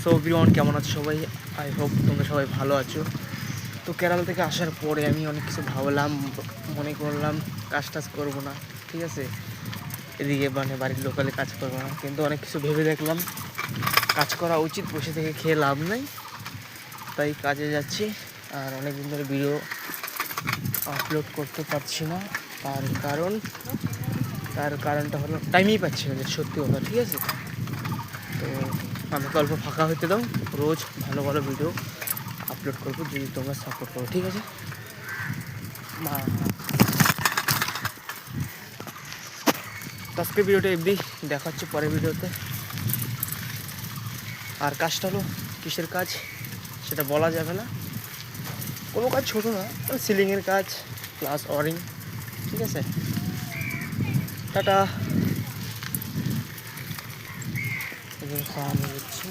So everyone, কেমন আছো সবাই? আই হোপ তোমরা সবাই ভালো আছো। তো কেরালা থেকে আসার পরে আমি অনেক কিছু ভাবলাম, মনে করলাম কাজ টাজ করবো না, ঠিক আছে, এদিকে মানে বাড়ির লোকালে কাজ করবো না, কিন্তু অনেক কিছু ভেবে দেখলাম কাজ করা উচিত, বসে থেকে খেয়ে লাভ নেই, তাই কাজে যাচ্ছি। আর অনেক দিন ধরে ভিডিও আপলোড করতে পারছি না, তার কারণটা হলো টাইমই পাচ্ছি না, যে সত্যি কথা, ঠিক আছে। তো আমাকে অল্প ফাঁকা হতে দাও, রোজ ভালো ভালো ভিডিও আপলোড করবো যদি তোমরা সাপোর্ট করো, ঠিক আছে। আজকে ভিডিওটা এমনি দেখা হচ্ছে পরের ভিডিওতে। আর কাজটা হলো কিসের কাজ সেটা বলা যাবে না, কোনো কাজ ছোটো না, সিলিংয়ের কাজ প্লাস ওয়ারিং, ঠিক আছে। টাটা। খাওয়ানো হচ্ছে।